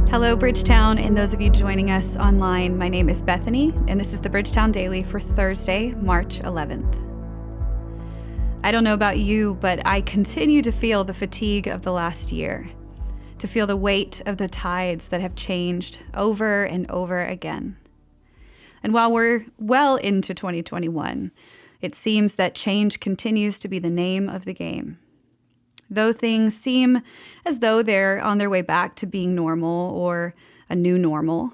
Hello, Bridgetown, and those of you joining us online. My name is Bethany, and this is the Bridgetown Daily for Thursday, March 11th. I don't know about you, but I continue to feel the fatigue of the last year, to feel the weight of the tides that have changed over and over again. And while we're well into 2021, it seems that change continues to be the name of the game. Though things seem as though they're on their way back to being normal or a new normal,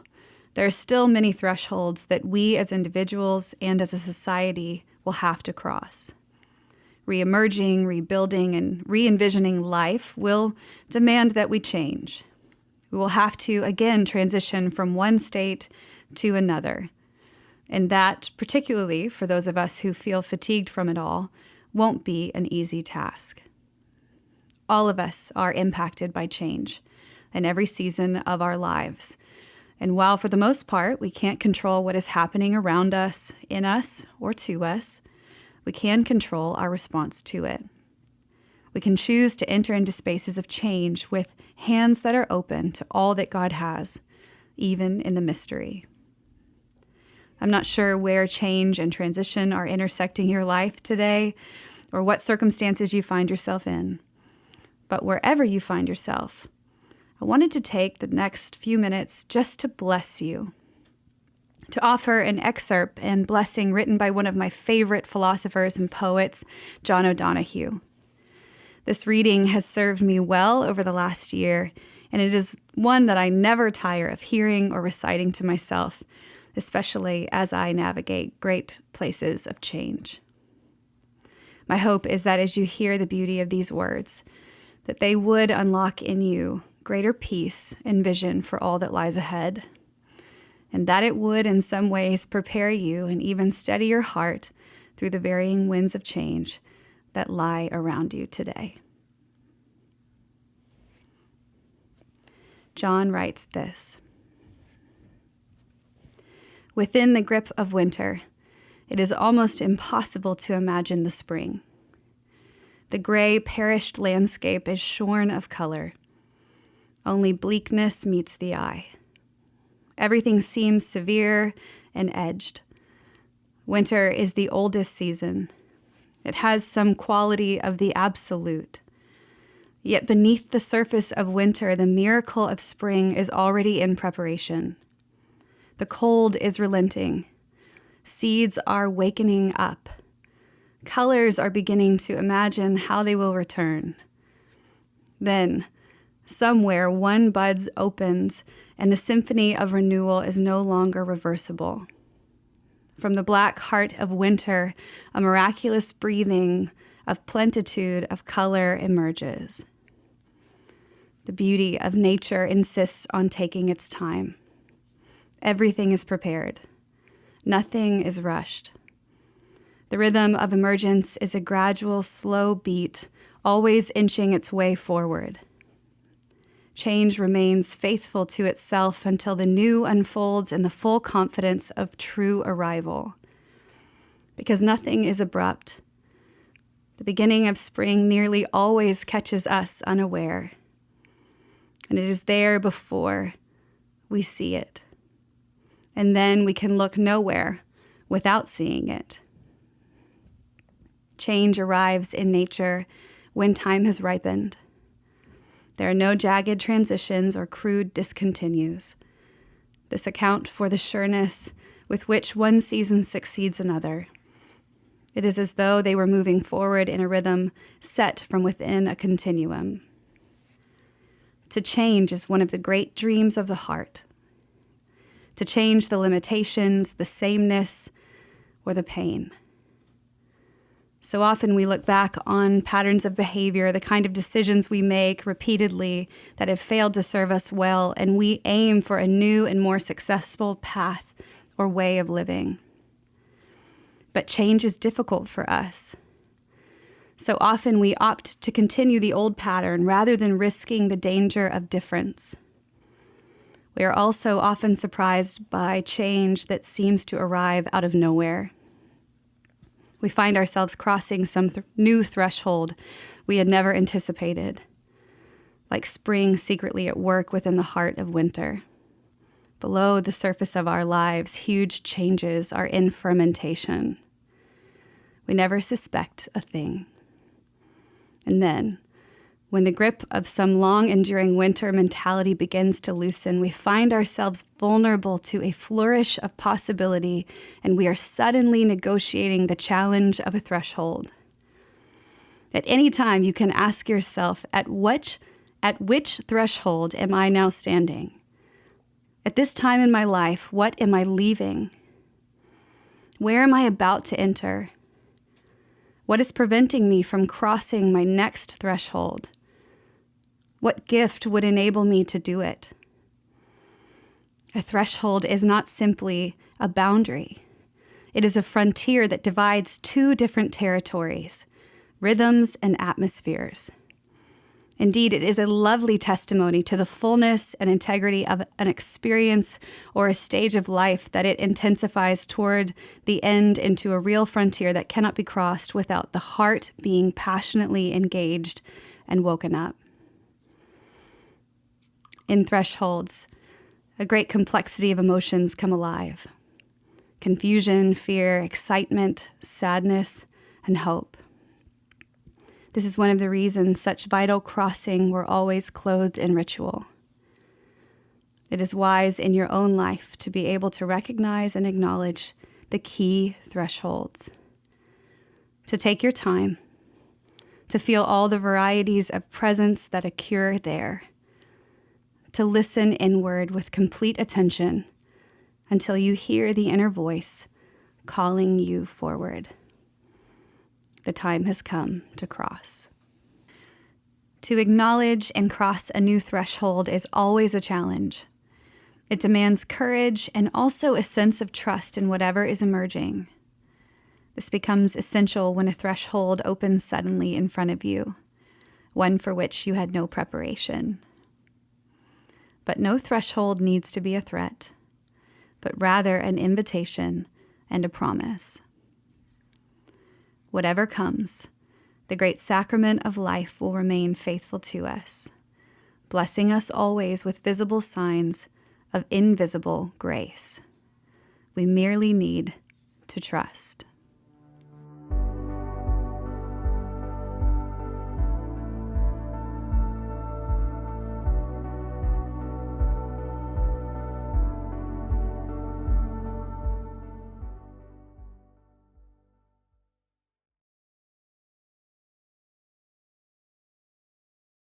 there are still many thresholds that we as individuals and as a society will have to cross. Re-emerging, rebuilding, and re-envisioning life will demand that we change. We will have to, again, transition from one state to another. And that, particularly for those of us who feel fatigued from it all, won't be an easy task. All of us are impacted by change in every season of our lives. And while for the most part, we can't control what is happening around us, in us, or to us, we can control our response to it. We can choose to enter into spaces of change with hands that are open to all that God has, even in the mystery. I'm not sure where change and transition are intersecting your life today, or what circumstances you find yourself in. But wherever you find yourself, I wanted to take the next few minutes just to bless you, to offer an excerpt and blessing written by one of my favorite philosophers and poets, John O'Donohue. This reading has served me well over the last year, and it is one that I never tire of hearing or reciting to myself, especially as I navigate great places of change. My hope is that as you hear the beauty of these words, that they would unlock in you greater peace and vision for all that lies ahead, and that it would in some ways prepare you and even steady your heart through the varying winds of change that lie around you today. John writes this: "Within the grip of winter, it is almost impossible to imagine the spring. The gray, perished landscape is shorn of color. Only bleakness meets the eye. Everything seems severe and edged. Winter is the oldest season. It has some quality of the absolute. Yet beneath the surface of winter, the miracle of spring is already in preparation. The cold is relenting. Seeds are wakening up. Colors are beginning to imagine how they will return. Then, somewhere, one bud opens, and the symphony of renewal is no longer reversible. From the black heart of winter, a miraculous breathing of plenitude of color emerges. The beauty of nature insists on taking its time. Everything is prepared. Nothing is rushed. The rhythm of emergence is a gradual, slow beat, always inching its way forward. Change remains faithful to itself until the new unfolds in the full confidence of true arrival. Because nothing is abrupt, the beginning of spring nearly always catches us unaware. And it is there before we see it. And then we can look nowhere without seeing it. Change arrives in nature when time has ripened. There are no jagged transitions or crude discontinues. This account for the sureness with which one season succeeds another. It is as though they were moving forward in a rhythm set from within a continuum. To change is one of the great dreams of the heart. To change the limitations, the sameness, or the pain. So often we look back on patterns of behavior, the kind of decisions we make repeatedly that have failed to serve us well, and we aim for a new and more successful path or way of living. But change is difficult for us. So often we opt to continue the old pattern rather than risking the danger of difference. We are also often surprised by change that seems to arrive out of nowhere. We find ourselves crossing some new threshold we had never anticipated. like spring secretly at work within the heart of winter. Below the surface of our lives, huge changes are in fermentation. We never suspect a thing. And then, when the grip of some long-enduring winter mentality begins to loosen, we find ourselves vulnerable to a flourish of possibility, and we are suddenly negotiating the challenge of a threshold. At any time, you can ask yourself, at which threshold am I now standing? At this time in my life, what am I leaving? Where am I about to enter? What is preventing me from crossing my next threshold? What gift would enable me to do it? A threshold is not simply a boundary. It is a frontier that divides two different territories, rhythms and atmospheres. Indeed, it is a lovely testimony to the fullness and integrity of an experience or a stage of life that it intensifies toward the end into a real frontier that cannot be crossed without the heart being passionately engaged and woken up. In thresholds, a great complexity of emotions come alive. Confusion, fear, excitement, sadness, and hope. This is one of the reasons such vital crossing were always clothed in ritual. It is wise in your own life to be able to recognize and acknowledge the key thresholds, to take your time, to feel all the varieties of presence that occur there, to listen inward with complete attention until you hear the inner voice calling you forward. The time has come to cross. To acknowledge and cross a new threshold is always a challenge. It demands courage and also a sense of trust in whatever is emerging. This becomes essential when a threshold opens suddenly in front of you, one for which you had no preparation. But no threshold needs to be a threat, but rather an invitation and a promise. Whatever comes, the great sacrament of life will remain faithful to us, blessing us always with visible signs of invisible grace. We merely need to trust.